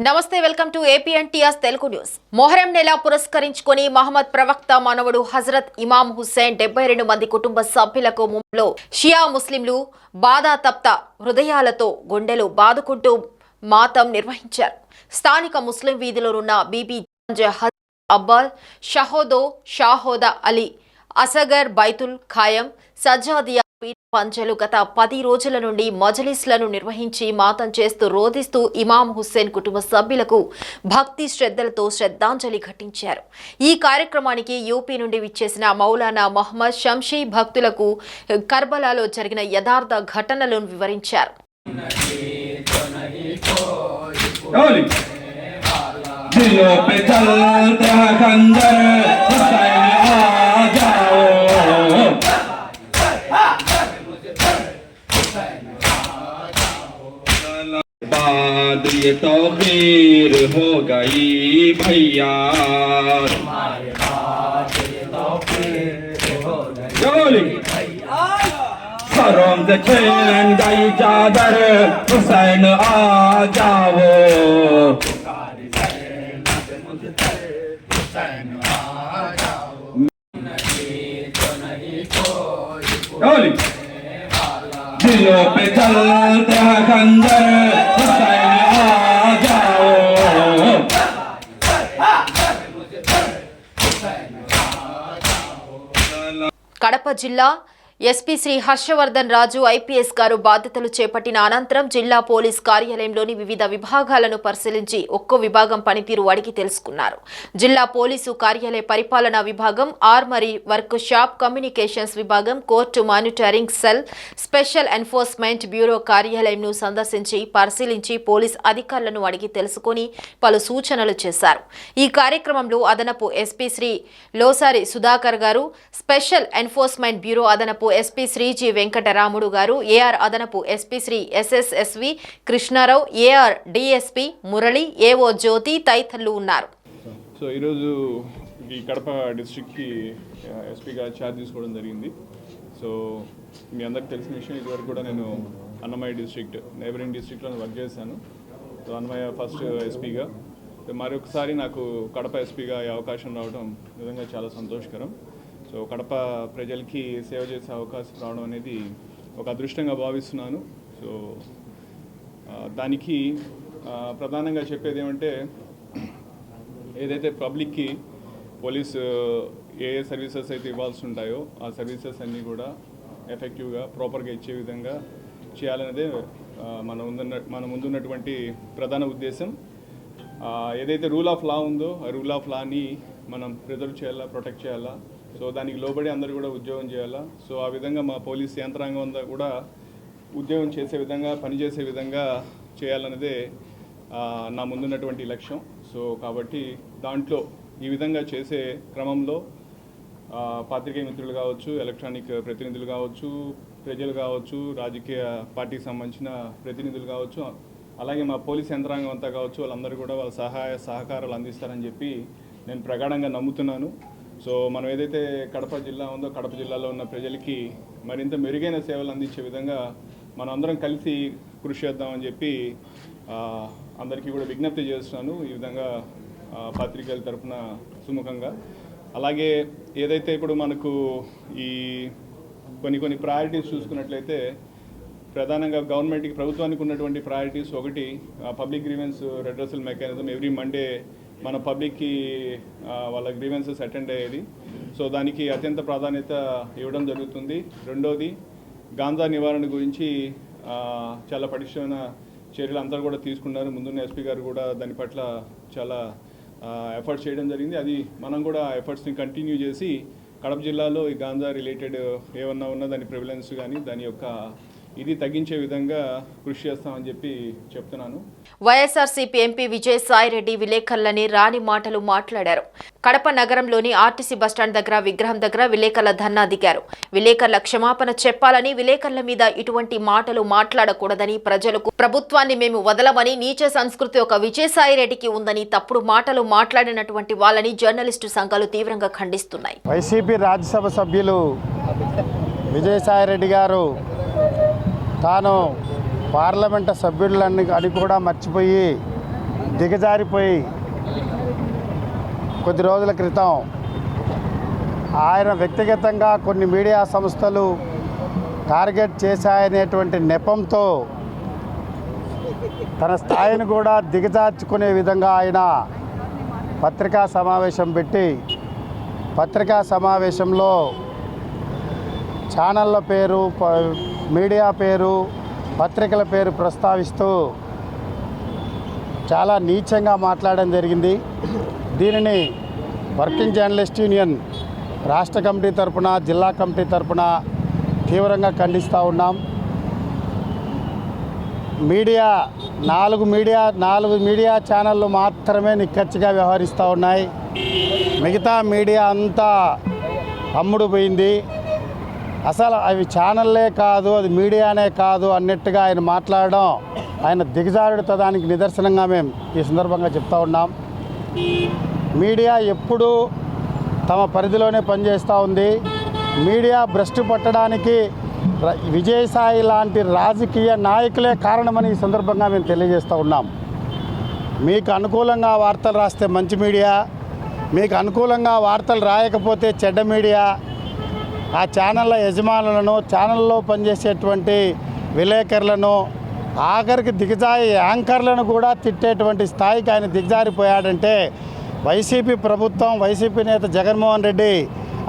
నమస్తే welcome to APNTR Telugu news. Muharram నెల పురస్కరించుకొని మహమ్మద్ ప్రవక్త మనవడు హజరత్ ఇమాం హుస్సేన్ 72 మంది కుటుంబ సభ్యులకు ముంబైలో షియా ముస్లింలు బాధాతప్త హృదయాలతో గుండెలు బాదుకుంటూ మాతం నిర్వహించారు. స్థానిక ముస్లిం వీధిలోనున్న బీబీ హజరత్ అబ్బాల్ షాహోదా అలీ అసగర్ బైతుల్ ఖాయం సజ్జాదియా పంచలు గత 10 రోజుల నుండి మజలిస్లను నిర్వహించి మాతం చేస్తూ రోధిస్తూ ఇమాం హుస్సేన్ కుటుంబ సభ్యులకు భక్తి శ్రద్ధలతో శ్రద్ధాంజలి ఘటించారు. ఈ కార్యక్రమానికి యూపీ నుండి విచ్చేసిన మౌలానా మొహమ్మద్ షంషీ భక్తులకు కర్బలాలో జరిగిన యథార్థ ఘటనలను వివరించారు. बाद ये तौकीर हो गई भैया, तुम्हारे बाद ये तौकीर हो गई सरों से छीन गई चादर, हुसैन आ जाओ, दिलों पे चलते हैं खंजर, हुसैन आ जाओ. కడప జిల్లా ఎస్పీ శ్రీ హర్షవర్ధన్ రాజు ఐపీఎస్ గారు బాధ్యతలు చేపట్టిన అనంతరం జిల్లా పోలీస్ కార్యాలయంలోని వివిధ విభాగాలను పరిశీలించి ఒక్కో విభాగం పనితీరు అడిగి తెలుసుకున్నారు. జిల్లా పోలీసు కార్యాలయ పరిపాలనా విభాగం, ఆర్మరీ వర్క్ షాప్, కమ్యూనికేషన్స్ విభాగం, court monitoring cell, special enforcement bureau కార్యాలయంను సందర్శించి పరిశీలించి పోలీస్ అధికారులను అడిగి తెలుసుకుని పలు సూచనలు చేశారు. ఈ కార్యక్రమంలో అదనపు ఎస్పీ శ్రీ లోసారి సుధాకర్ గారు, స్పెషల్ ఎన్ఫోర్స్మెంట్ బ్యూరో అదనపు ఎస్పీ శ్రీ జి వెంకటరాముడు గారు, ఏఆర్ అదనపు SP Shri SSSV Krishnarao, AR DSP Murali, AO Jyothi తదితరులు ఉన్నారు. సో ఈరోజు ఈ కడప డిస్ట్రిక్ట్కి ఎస్పీగా ఛార్జ్ తీసుకోవడం జరిగింది. సో మీ అందరికి తెలిసిన విషయం, ఇదివరకు కూడా నేను అన్నమయ్య డిస్ట్రిక్ట్ నైబరింగ్ డిస్ట్రిక్ట్లో వర్క్ చేశాను. సో అన్నమయ్య ఫస్ట్ ఎస్పీగా, మరొకసారి నాకు కడప ఎస్పీగా ఈ అవకాశం రావడం నిజంగా చాలా సంతోషకరం. సో కడప ప్రజలకి సేవ చేసే అవకాశం రావడం అనేది ఒక అదృష్టంగా భావిస్తున్నాను. సో దానికి ప్రధానంగా చెప్పేది ఏమంటే, ఏదైతే పబ్లిక్కి పోలీసు ఏ సర్వీసెస్ అయితే ఇవ్వాల్సి ఉంటాయో ఆ సర్వీసెస్ అన్నీ కూడా ఎఫెక్టివ్గా ప్రాపర్గా ఇచ్చే విధంగా చేయాలనేదే మన ముందున్నటువంటి ప్రధాన ఉద్దేశం. ఏదైతే రూల్ ఆఫ్ లా ఉందో ఆ రూల్ ఆఫ్ లాని మనం ప్రిజర్వ్ చేయాలా, ప్రొటెక్ట్ చేయాలా. సో దానికి లోబడి అందరూ కూడా ఉద్యోగం చేయాలా. సో ఆ విధంగా మా పోలీస్ యంత్రాంగం అంతా కూడా ఉద్యోగం చేసే విధంగా, పనిచేసే విధంగా చేయాలన్నదే నా ముందున్నటువంటి లక్ష్యం. సో కాబట్టి దాంట్లో ఈ విధంగా చేసే క్రమంలో పాత్రికేయ మిత్రులు కావచ్చు, ఎలక్ట్రానిక్ ప్రతినిధులు కావచ్చు, ప్రజలు కావచ్చు, రాజకీయ పార్టీకి సంబంధించిన ప్రతినిధులు కావచ్చు, అలాగే మా పోలీస్ యంత్రాంగం అంతా కావచ్చు, వాళ్ళందరూ కూడా వాళ్ళ సహాయ సహకారాలు అందిస్తారని చెప్పి నేను ప్రగాఢంగా నమ్ముతున్నాను. సో మనం ఏదైతే కడప జిల్లా ఉందో, కడప జిల్లాలో ఉన్న ప్రజలకి మరింత మెరుగైన సేవలు అందించే విధంగా మనం అందరం కలిసి కృషి చేద్దామని చెప్పి అందరికీ కూడా విజ్ఞప్తి చేస్తున్నాను, ఈ విధంగా పత్రికల తరఫున సుముఖంగా. అలాగే ఏదైతే ఇప్పుడు మనకు ఈ కొన్ని ప్రయారిటీస్ చూసుకున్నట్లయితే, ప్రధానంగా గవర్నమెంట్కి, ప్రభుత్వానికి ఉన్నటువంటి ప్రయారిటీస్, ఒకటి public grievance redressal mechanism. Every Monday మన పబ్లిక్కి వాళ్ళ గ్రీవెన్సెస్ అటెండ్ అయ్యేది. సో దానికి అత్యంత ప్రాధాన్యత ఇవ్వడం జరుగుతుంది. రెండోది, గాంజా నివారణ గురించి చాలా పటిష్టమైన చర్యలు అందరూ కూడా తీసుకున్నారు. ముందున్న ఎస్పీ గారు కూడా దాని పట్ల చాలా ఎఫర్ట్స్ చేయడం జరిగింది. అది మనం కూడా ఎఫర్ట్స్ని కంటిన్యూ చేసి కడప జిల్లాలో ఈ గాంజా రిలేటెడ్ ఏమన్నా ఉన్నా దాని ప్రివిలెన్స్ కానీ దాని యొక్క ఇది తగ్గించే విధంగా కృషి చేస్తామని చెప్పి చెప్తున్నాను. వైఎస్ఆర్సీపీ ఎంపీ విజయసాయిరెడ్డి విలేకరులని రాని మాటలు మాట్లాడారు. కడప నగరంలోని ఆర్టీసీ బస్టాండ్ దగ్గర విగ్రహం దగ్గర విలేకరుల ధర్నా దిగారు. విలేకరుల క్షమాపణ చెప్పాలని, విలేకరుల మీద ఇటువంటి మాటలు మాట్లాడకూడదని, ప్రజలకు ప్రభుత్వాన్ని మేము వదలమని నీచ సంస్కృతి ఒక విజయసాయిరెడ్డికి ఉందని తప్పుడు మాటలు మాట్లాడినటువంటి వాళ్ళని జర్నలిస్టు సంఘాలు తీవ్రంగా ఖండిస్తున్నాయి. వైసీపీ రాజ్యసభ సభ్యులు విజయసాయిరెడ్డి గారు తాను పార్లమెంటు సభ్యులని అని కూడా మర్చిపోయి దిగజారిపోయి కొద్ది రోజుల క్రితం ఆయన వ్యక్తిగతంగా కొన్ని మీడియా సంస్థలు టార్గెట్ చేశాయనేటువంటి నెపంతో తన స్థాయిని కూడా దిగజార్చుకునే విధంగా ఆయన పత్రికా సమావేశం పెట్టి పత్రికా సమావేశంలో ఛానళ్ళ పేరు, మీడియా పేరు, పత్రికల పేరు ప్రస్తావిస్తూ చాలా నీచంగా మాట్లాడడం జరిగింది. దీనిని వర్కింగ్ జర్నలిస్ట్ యూనియన్ రాష్ట్ర కమిటీ తరపున, జిల్లా కమిటీ తరపున తీవ్రంగా ఖండిస్తూ ఉన్నాం. నాలుగు మీడియా ఛానళ్ళు మాత్రమే నిక్కచ్చిగా వ్యవహరిస్తూ ఉన్నాయి. మిగతా మీడియా అంతా అమ్ముడు పోయింది. అసలు అవి ఛానళ్ళే కాదు, అది మీడియానే కాదు అన్నట్టుగా ఆయన మాట్లాడడం ఆయన దిగజారుడుతదానికి నిదర్శనంగా మేము ఈ సందర్భంగా చెప్తా ఉన్నాం. మీడియా ఎప్పుడూ తమ పరిధిలోనే పనిచేస్తూ ఉంది. మీడియా భ్రష్టు పట్టడానికి విజయసాయి లాంటి రాజకీయ నాయకులే కారణమని ఈ సందర్భంగా మేము తెలియజేస్తూ ఉన్నాం. మీకు అనుకూలంగా వార్తలు రాస్తే మంచి మీడియా, మీకు అనుకూలంగా వార్తలు రాయకపోతే చెడ్డ మీడియా. ఆ ఛానళ్ళ యజమానులను, ఛానల్లో పనిచేసేటువంటి విలేకరులను, ఆఖరికి యాంకర్లను కూడా తిట్టేటువంటి స్థాయికి ఆయన దిగజారిపోయాడంటే వైసీపీ ప్రభుత్వం, వైసీపీ నేత జగన్మోహన్ రెడ్డి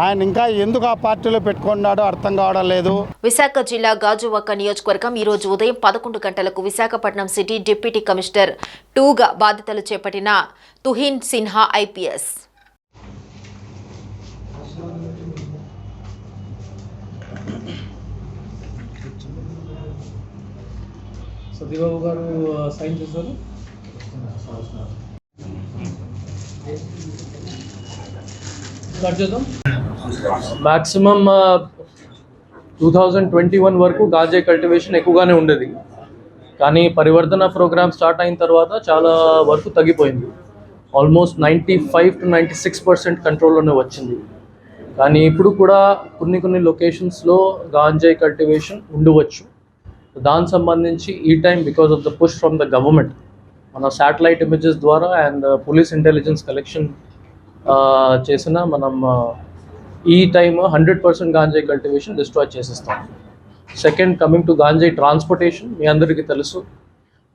ఆయన ఇంకా ఎందుకు ఆ పార్టీలో పెట్టుకున్నాడో అర్థం కావడం లేదు. విశాఖ జిల్లా గాజువాక నియోజకవర్గం ఈ రోజు ఉదయం 11 గంటలకు విశాఖపట్నం సిటీ డిప్యూటీ కమిషనర్ 2గా బాధ్యతలు చేపట్టిన తుహిన్ సిన్హా ఐపీఎస్ సతీబాబు గారు సైన్ చేశారు. స్టార్ట్ చేద్దాం. మ్యాక్సిమం 2021 వరకు గాంజాయి కల్టివేషన్ ఎక్కువగానే ఉండేది, కానీ పరివర్తన ప్రోగ్రామ్ స్టార్ట్ అయిన తర్వాత చాలా వరకు తగ్గిపోయింది. ఆల్మోస్ట్ 95 to 96% కంట్రోల్లోనే వచ్చింది. కానీ ఇప్పుడు కూడా కొన్ని లొకేషన్స్లో గాంజాయి కల్టివేషన్ ఉండవచ్చు. దానికి సంబంధించి ఈ time because of the push from the government మన శాటిలైట్ ఇమేజెస్ ద్వారా అండ్ పోలీస్ ఇంటెలిజెన్స్ కలెక్షన్ చేసిన మనం ఈ టైం 100% గాంజాయి కల్టివేషన్ డిస్ట్రాయ్ చేసేస్తాం. సెకండ్, కమింగ్ టు గాంజాయి ట్రాన్స్పోర్టేషన్, మీ అందరికీ తెలుసు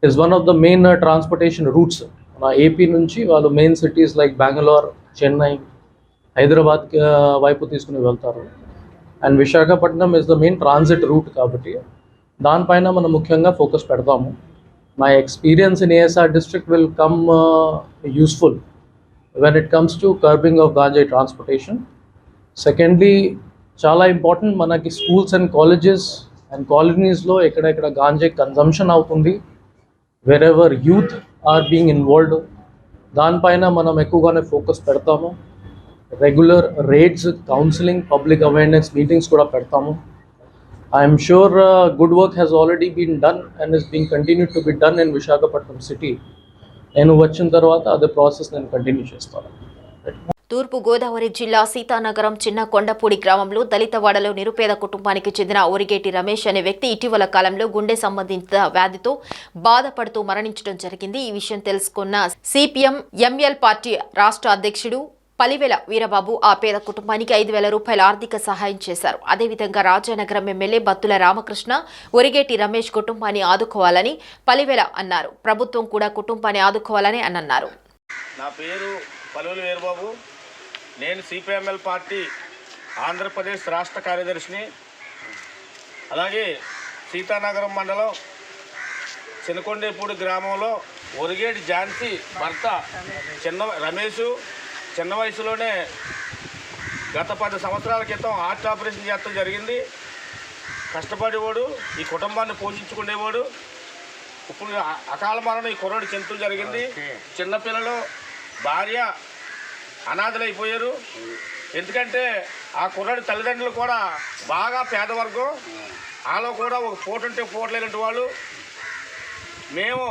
is one of the main transportation routes. మన ఏపీ నుంచి వాళ్ళు main cities like Bengaluru, Chennai, Hyderabad వైపు తీసుకుని వెళ్తారు. And Visakhapatnam is the main transit route, కాబట్టి దానిపైన మనం ముఖ్యంగా ఫోకస్ పెడతాము. My experience in ASR district will come useful when it comes to curbing of ganjai transportation. Secondly, చాలా ఇంపార్టెంట్ మనకి స్కూల్స్ అండ్ కాలేజెస్ అండ్ కాలనీస్లో ఎక్కడెక్కడ గాంజాయి కన్జంప్షన్ అవుతుంది, wherever youth are being involved, దానిపైన మనం ఎక్కువగానే ఫోకస్ పెడతాము. Regular raids, counselling, public awareness meetings కూడా పెడతాము. I'm sure good work has already been done and is being continued to be done in Visakhapatnam city. నేను వచ్చిన తర్వాత అదే ప్రాసెస్ నేను కంటిన్యూ చేస్తాను. తూర్పు గోదావరి జిల్లా సీతానగరం చిన్న కొండపూడి గ్రామంలో దళితవాడలో నిరుపేద కుటుంబానికి చెందిన ఒరిగేటి రమేష్ అనే వ్యక్తి ఇటీవల కాలంలో గుండె సంబంధిత వ్యాధితో బాధపడుతూ మరణించడం జరిగింది. ఈ విషయం తెలుసుకున్న సిపిఎం ఎంఎల్ పార్టీ రాష్ట్ర అధ్యక్షుడు పలివెల వీరబాబు ఆ పేద కుటుంబానికి 5,000 రూపాయల ఆర్థిక సహాయం చేశారు. అదేవిధంగా రాజానగరం ఎమ్మెల్యే బత్తుల రామకృష్ణ ఒరిగేటి రమేష్ కుటుంబాన్ని ఆదుకోవాలని పలివెల అన్నారు. ప్రభుత్వం కూడా కుటుంబాన్ని ఆదుకోవాలని అన్నారు. నా పేరు పలివెల వీరబాబు. నేను సిపిఎంఎల్ పార్టీ ఆంధ్రప్రదేశ్ రాష్ట్ర కార్యదర్శిని. అలాగే సీతానగరం మండలం చిన్నకొండేపూడి గ్రామంలో ఒరిగేటి ఝాన్సీ భర్త రమేష్ చిన్న వయసులోనే గత 10 సంవత్సరాల క్రితం హార్ట్ ఆపరేషన్ చేయడం జరిగింది. కష్టపడేవాడు, ఈ కుటుంబాన్ని పోషించుకునేవాడు. ఇప్పుడు అకాల మరణం ఈ కుర్రాడు చెంతు జరిగింది. చిన్నపిల్లలు, భార్య అనాథలైపోయారు. ఎందుకంటే ఆ కుర్రాడి తల్లిదండ్రులు కూడా బాగా పేదవర్గం, వాళ్ళలో కూడా ఒక పూట ఉంటే పూట లేనట్టు వాళ్ళు. మేము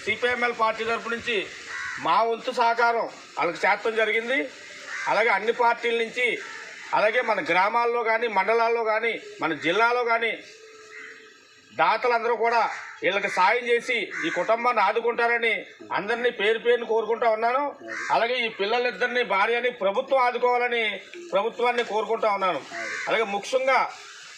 సిపిఎంఎల్ పార్టీ తరపు నుంచి మా వంతు సహకారం వాళ్ళకి చేర్చడం జరిగింది. అలాగే అన్ని పార్టీల నుంచి, అలాగే మన గ్రామాల్లో కానీ, మండలాల్లో కానీ, మన జిల్లాలో కానీ దాతలందరూ కూడా వీళ్ళకి సాయం చేసి ఈ కుటుంబాన్ని ఆదుకుంటారని అందరినీ పేరు పేరుని కోరుకుంటా ఉన్నాను. అలాగే ఈ పిల్లలిద్దరిని భార్యని ప్రభుత్వం ఆదుకోవాలని ప్రభుత్వాన్ని కోరుకుంటా ఉన్నాను. అలాగే ముఖ్యంగా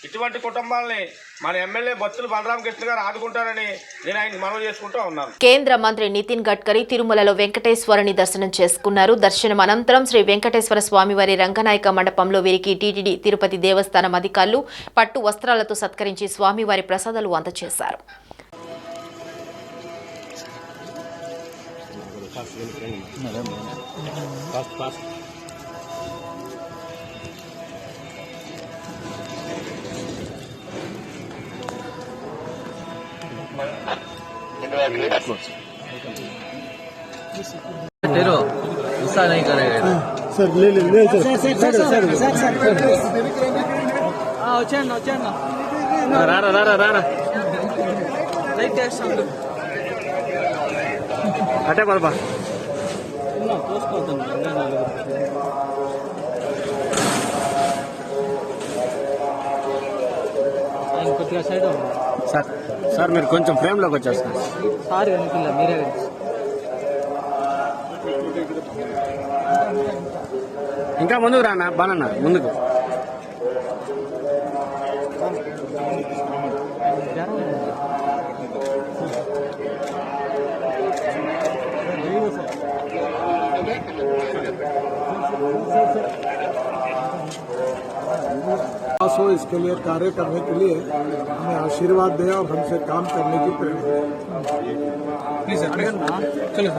ఇటువంటి కుటుంబాలని మన ఎమ్మెల్యే బత్తుల బలరామకృష్ణ గారు ఆదుకుంటారని నేను ఆయనకి మనవి చేసుకుంటూ ఉన్నాను. కేంద్ర మంత్రి నితిన్ గడ్కరీ తిరుమలలో వెంకటేశ్వరుని దర్శనం చేసుకున్నారు. దర్శనం అనంతరం శ్రీ వెంకటేశ్వర స్వామివారి రంగనాయక మండపంలో వీరికి టీటీడీ తిరుపతి దేవస్థానం అధికారులు పట్టు వస్త్రాలతో సత్కరించి స్వామివారి ప్రసాదాలు అందజేశారు. तेरो गुस्सा नहीं करेगा सर ले रारा అటే పడపా సార్ సార్ మీరు కొంచెం ఫ్రేమ్లోకి వచ్చేస్తారు. సార్ మీరే ఇంకా ముందుకు రానా బానన్నా ముందుకు. हो इसके लिए कार्य करने के लिए हमें आशीर्वाद दे और हमसे काम करने की प्रेरणा प्लीज चलो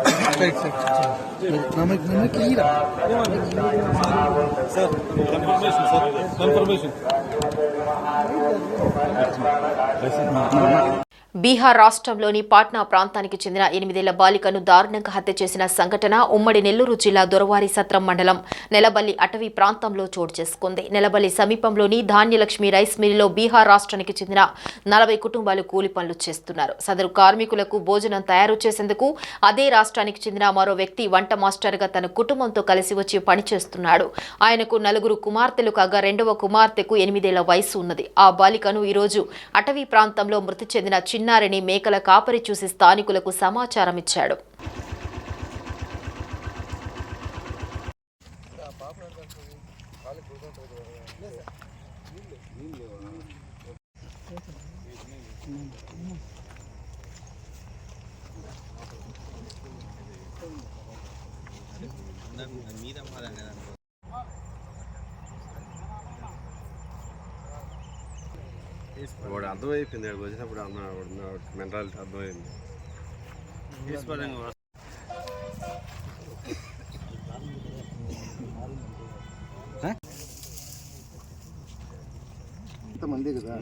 బీహార్ రాష్ట్రంలోని పాట్నా ప్రాంతానికి చెందిన 8 ఏళ్ల బాలికను దారుణంగా హత్య చేసిన సంఘటన ఉమ్మడి నెల్లూరు జిల్లా దొరవారి సత్రం మండలం నెలబల్లి అటవీ ప్రాంతంలో చోటు చేసుకుంది. నెలబల్లి సమీపంలోని ధాన్యలక్ష్మి రైస్ మిల్లులో బీహార్ రాష్ట్రానికి చెందిన 40 కుటుంబాలు కూలి పనులు చేస్తున్నారు. సదరు కార్మికులకు భోజనం తయారు చేసేందుకు అదే రాష్ట్రానికి చెందిన మరో వ్యక్తి వంట మాస్టర్గా తన కుటుంబంతో కలిసి వచ్చి పనిచేస్తున్నాడు. ఆయనకు 4 కుమార్తెలు కాగా రెండవ కుమార్తెకు 8 ఏళ్ల వయసు ఉన్నది. ఆ బాలికను ఈరోజు అటవీ ప్రాంతంలో మృతి చెందిన చిన్నారిని మేకల కాపరి చూసి స్థానికులకు సమాచారం ఇచ్చాడు. వాడు అర్థమైపోయింది. అక్కడికి వచ్చినప్పుడు అన్న మెంటాలిటీ అర్థమైంది. ఎంతమంది కదా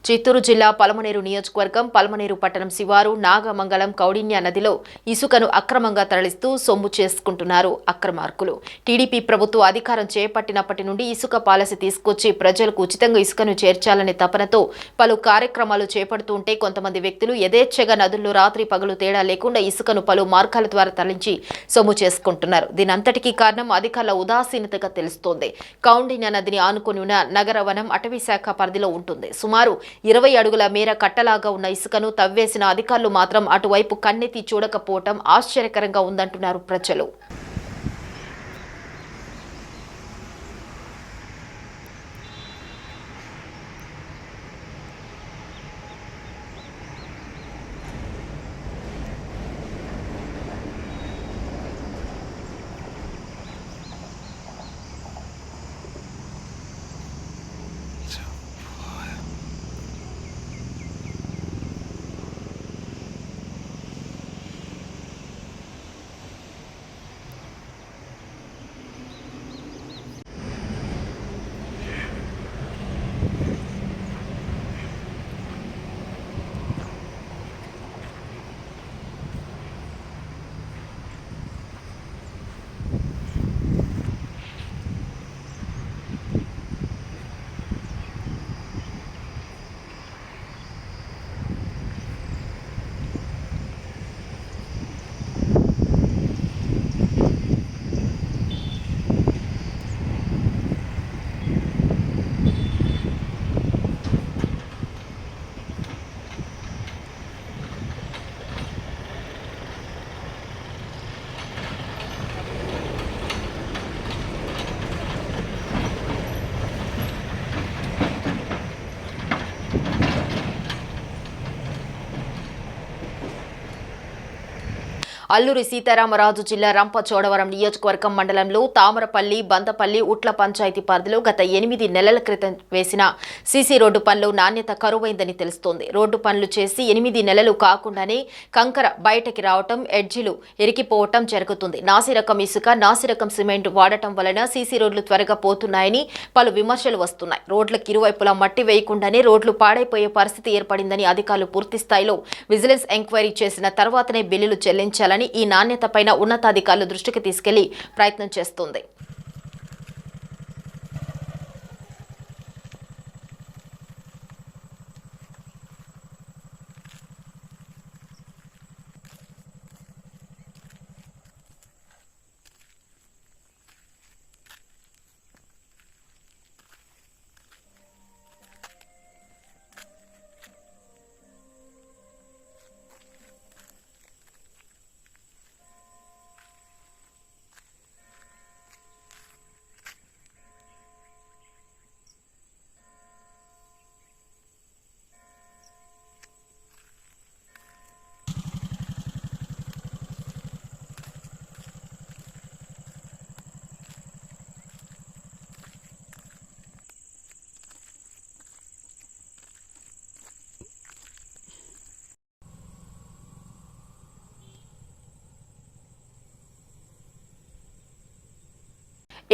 చిత్తూరు జిల్లా పలమనేరు నియోజకవర్గం పలమనేరు పట్టణం శివారు నాగమంగళం కౌడిన్య నదిలో ఇసుకను అక్రమంగా తరలిస్తూ సొమ్ము చేసుకుంటున్నారు అక్రమార్కులు. టీడీపీ ప్రభుత్వం అధికారం చేపట్టినప్పటి నుండి ఇసుక పాలసీ తీసుకొచ్చి ప్రజలకు ఉచితంగా ఇసుకను చేర్చాలనే తపనతో పలు కార్యక్రమాలు చేపడుతుంటే కొంతమంది వ్యక్తులు యథేచ్ఛగా నదుల్లో రాత్రి పగలు తేడా లేకుండా ఇసుకను పలు మార్గాల ద్వారా తరలించి సొమ్ము చేసుకుంటున్నారు. దీనంతటికీ కారణం అధికారుల ఉదాసీనతగా తెలుస్తోంది. కౌండిన్య నదిని ఆనుకుని ఉన్న నగర వనం అటవీ శాఖ పరిధిలో ఉంటుంది. సుమారు 20 అడుగుల మేర కట్టలాగా ఉన్న ఇసుకను తవ్వేసిన అధికారులు మాత్రం అటువైపు కన్నెత్తి చూడకపోవటం ఆశ్చర్యకరంగా ఉందంటున్నారు ప్రజలు. అల్లూరి సీతారామరాజు జిల్లా రంపచోడవరం నియోజకవర్గం మండలంలో తామరపల్లి, బందపల్లి, ఉట్ల పంచాయతీ పరిధిలో గత 8 నెలల క్రితం వేసిన సీసీ రోడ్డు పనులు నాణ్యత కరువైందని తెలుస్తోంది. రోడ్డు పనులు చేసి 8 నెలలు కాకుండానే కంకర బయటకి రావటం, ఎడ్జిలు ఇరికిపోవటం జరుగుతుంది. నాసిరకం ఇసుక, నాసిరకం సిమెంట్ వాడటం వలన సీసీ రోడ్లు త్వరగా పోతున్నాయని పలు విమర్శలు వస్తున్నాయి. రోడ్లకు ఇరువైపులా మట్టి వేయకుండానే రోడ్లు పాడైపోయే పరిస్థితి ఏర్పడిందని అధికారులు పూర్తి స్థాయిలో విజిలెన్స్ ఎంక్వైరీ చేసిన తర్వాతనే బిల్లులు చెల్లించాలని ఈ నాణ్యతపైన ఉన్నతాధికారులు దృష్టికి తీసుకెళ్లి ప్రయత్నం చేస్తుంది.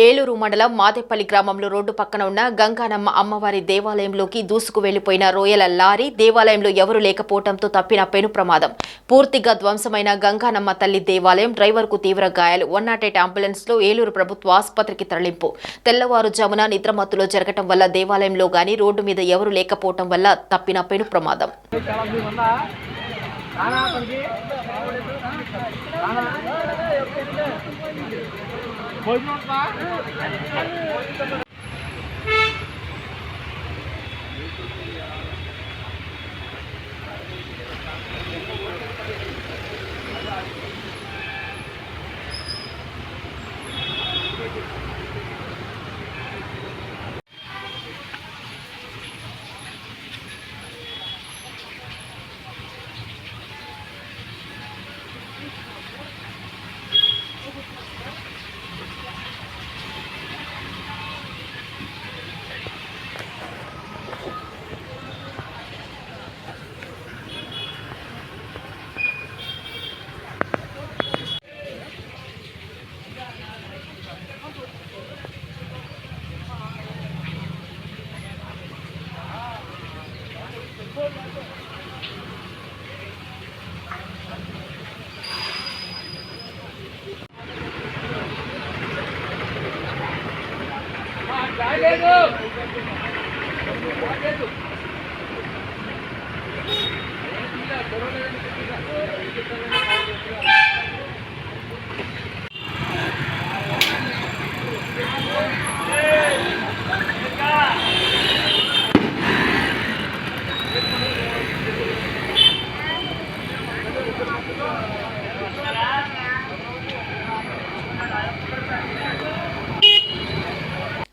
ఏలూరు మండలం మాదేపల్లి గ్రామంలో రోడ్డు పక్కన ఉన్న గంగానమ్మ అమ్మవారి దేవాలయంలోకి దూసుకు వెళ్లిపోయిన రొయ్యల లారీ దేవాలయంలో ఎవరూ లేకపోవడంతో తప్పిన పెను ప్రమాదం. పూర్తిగా ధ్వంసమైన గంగానమ్మ తల్లి దేవాలయం, డ్రైవర్కు తీవ్ర గాయాలు. 108 అంబులెన్స్లో ఏలూరు ప్రభుత్వ ఆసుపత్రికి తరలింపు. తెల్లవారుజామున నిద్రమత్తులో జరగటం వల్ల దేవాలయంలో గాని రోడ్డు మీద ఎవరూ లేకపోవడం వల్ల తప్పిన పెను ప్రమాదం.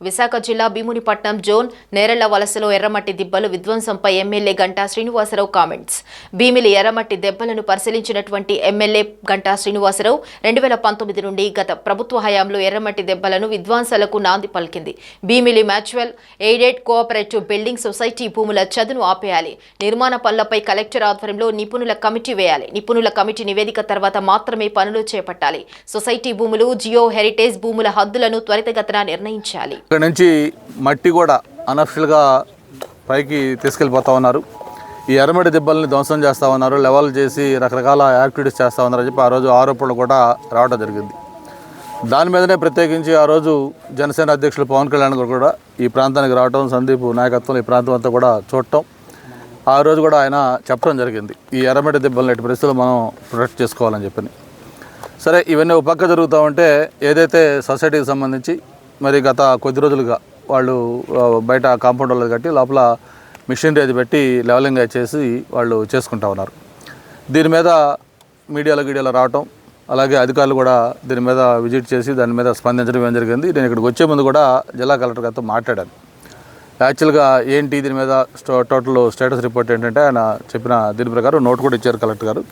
విశాఖ జిల్లా భీమునిపట్నం జోన్ నేరెళ్ల వలసలో ఎర్రమట్టి దిబ్బలు విధ్వంసంపై ఎమ్మెల్యే గంటా శ్రీనివాసరావు కామెంట్స్. భీమిలి ఎర్రమట్టి దెబ్బలను పరిశీలించినటువంటి ఎమ్మెల్యే గంటా శ్రీనివాసరావు 2019 నుండి గత ప్రభుత్వ హయాంలో ఎర్రమట్టి దెబ్బలను విధ్వంసాలకు నాంది పలికింది. Bheemili mutual aided cooperative building society భూముల చదును ఆపేయాలి. నిర్మాణ పనులపై కలెక్టర్ ఆధ్వర్యంలో నిపుణుల కమిటీ వేయాలి. నిపుణుల కమిటీ నివేదిక తర్వాత మాత్రమే పనులు చేపట్టాలి. సొసైటీ భూములు, జియో హెరిటేజ్ భూముల హద్దులను త్వరితగతిన నిర్ణయించాలి. ఇక్కడ నుంచి మట్టి కూడా అనఫిషియల్గా పైకి తీసుకెళ్ళిపోతా ఉన్నారు. ఈ ఎర్రమట్టి దిబ్బల్ని ధ్వంసం చేస్తూ ఉన్నారు, లెవెల్ చేసి రకరకాల యాక్టివిటీస్ చేస్తూ ఉన్నారని చెప్పి ఆ రోజు ఆరోపణలు కూడా రావడం జరిగింది. దాని మీదనే ప్రత్యేకించి ఆ రోజు జనసేన అధ్యక్షులు పవన్ కళ్యాణ్ గారు కూడా ఈ ప్రాంతానికి రావడం, సందీప్ నాయకత్వంలో ఈ ప్రాంతం అంతా కూడా చూడటం, ఆ రోజు కూడా ఆయన చెప్పడం జరిగింది ఈ ఎర్రమట్టి దిబ్బల్ని ఎట్టి పరిస్థితుల్లో మనం ప్రొటెక్ట్ చేసుకోవాలని చెప్పని. సరే, ఇవన్నీ ఒక పక్క జరుగుతూ ఉంటే ఏదైతే సొసైటీకి సంబంధించి మరి గత కొద్ది రోజులుగా వాళ్ళు బయట కాంపౌండ్ వాళ్ళది కట్టి లోపల మిషనరీ అది పెట్టి లెవెలింగ్ చేసి వాళ్ళు చేసుకుంటా ఉన్నారు. దీని మీద మీడియాలో రావటం, అలాగే అధికారులు కూడా దీని మీద విజిట్ చేసి దాని మీద స్పందించడం ఏం జరిగింది. నేను ఇక్కడికి వచ్చే ముందు కూడా జిల్లా కలెక్టర్ గారితో మాట్లాడాను. యాక్చువల్గా ఏంటి దీని మీద టోటల్ స్టేటస్ రిపోర్ట్ ఏంటంటే ఆయన చెప్పిన దీని ప్రకారం నోట్ కూడా ఇచ్చారు కలెక్టర్ గారు.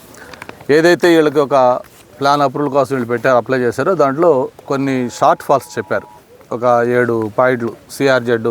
ఏదైతే వీళ్ళకి ఒక ప్లాన్ అప్రూవల్ కోసం వీళ్ళు పెట్టారు, అప్లై చేశారు. దాంట్లో కొన్ని షార్ట్ ఫాల్స్ చెప్పారు. ఒక 7 పాయింట్లు సిఆర్జెడ్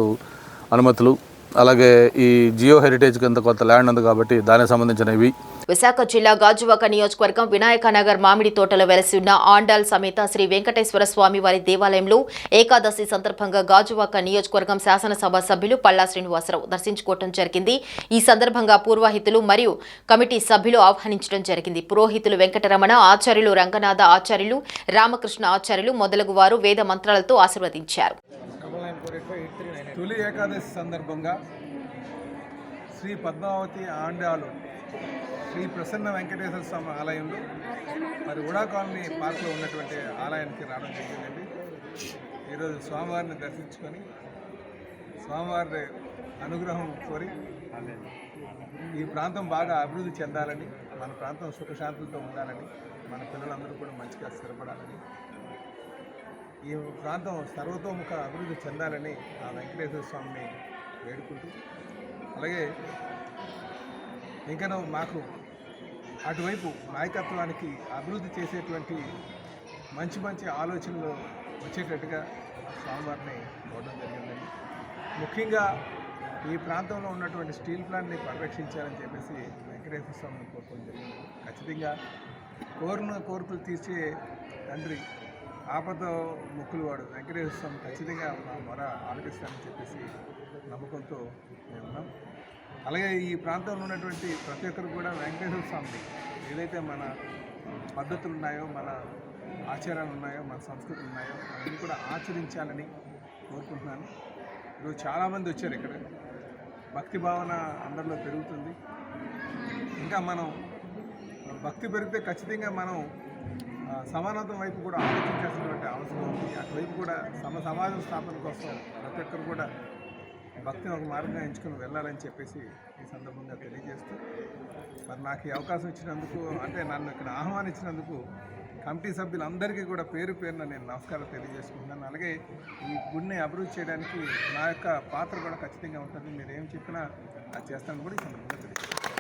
అనుమతులు, అలాగే ఈ జియో హెరిటేజ్ కింద కొంత ల్యాండ్ ఉంది కాబట్టి దానికి సంబంధించినవి. విశాఖ జిల్లా గాజువాక నియోజకవర్గం వినాయకనగర్ మామిడి తోటలో వెలసి ఉన్న ఆండాల్ సమేత శ్రీ వెంకటేశ్వర స్వామి వారి దేవాలయంలో ఏకాదశి సందర్భంగా గాజువాక నియోజకవర్గం శాసనసభ సభ్యులు పల్లా శ్రీనివాసరావు దర్శించుకోవడం జరిగింది. ఈ సందర్భంగా పూర్వహితులు మరియు కమిటీ సభ్యులు ఆహ్వానించడం జరిగింది. పురోహితులు వెంకటరమణ ఆచార్యులు, రంగనాథ ఆచార్యులు, రామకృష్ణ ఆచార్యులు మొదలగు వారు వేద మంత్రాలతో ఆశీర్వదించారు. తొలి ఏకాదశి సందర్భంగా శ్రీ పద్మావతి ఆండాలు శ్రీ ప్రసన్న వెంకటేశ్వర స్వామి ఆలయంలో మరి ఉడా కాలనీ పార్క్లో ఉన్నటువంటి ఆలయానికి రావడం జరిగిందండి. ఈరోజు స్వామివారిని దర్శించుకొని స్వామివారి అనుగ్రహం కోరి ఈ ప్రాంతం బాగా అభివృద్ధి చెందాలని, మన ప్రాంతం సుఖశాంతులతో ఉండాలని, మన పిల్లలందరూ కూడా మంచిగా స్థిరపడాలని, ఈ ప్రాంతం సర్వతోముఖ అభివృద్ధి చెందాలని ఆ వెంకటేశ్వర స్వామిని వేడుకుంటూ, అలాగే ఇంకా మాకు అటువైపు నాయకత్వానికి అభివృద్ధి చేసేటువంటి మంచి మంచి ఆలోచనలు వచ్చేటట్టుగా స్వామివారిని కోరడం జరిగిందండి. ముఖ్యంగా ఈ ప్రాంతంలో ఉన్నటువంటి స్టీల్ ప్లాంట్ని పరిరక్షించాలని చెప్పేసి వెంకటేశ్వర స్వామిని కోరుకోవడం జరిగింది. ఖచ్చితంగా కోరికలు తీర్చే తండ్రి, ఆపద మొక్కులు వాడు వెంకటేశ్వర స్వామి ఖచ్చితంగా మా మొర ఆలపిస్తానని చెప్పేసి నమ్మకంతో మేము ఉన్నాం. అలాగే ఈ ప్రాంతంలో ఉన్నటువంటి ప్రతి ఒక్కరు కూడా వెంకటేశ్వర స్వామిని ఏదైతే మన పద్ధతులు ఉన్నాయో, మన ఆచారాలు ఉన్నాయో, మన సంస్కృతులు ఉన్నాయో అవన్నీ కూడా ఆచరించాలని కోరుకుంటున్నాను. ఈరోజు చాలామంది వచ్చారు. ఇక్కడ భక్తి భావన అందరిలో పెరుగుతుంది. ఇంకా మనం భక్తి పెరిగితే ఖచ్చితంగా మనం సమానత్వం వైపు కూడా ఆలోచించాల్సినటువంటి అవసరం ఉంది. అటువైపు కూడా సమాజం స్థాపన కోసం ప్రతి ఒక్కరు కూడా భక్తిని ఒక మార్గంగా ఎంచుకుని వెళ్ళాలని చెప్పేసి ఈ సందర్భంగా తెలియజేస్తూ, మరి నాకు ఈ అవకాశం ఇచ్చినందుకు, అంటే నన్ను ఇక్కడ ఆహ్వానించినందుకు కమిటీ సభ్యులందరికీ కూడా పేరు పేరున నేను నమస్కారాలు తెలియజేసుకుంటున్నాను. అలాగే ఈ గుడిని అభివృద్ధి చేయడానికి నా యొక్క పాత్ర కూడా ఖచ్చితంగా ఉంటుంది. మీరు ఏం చెప్పినా అది చేస్తాను కూడా ఈ సందర్భంగా తెలియజేస్తాను.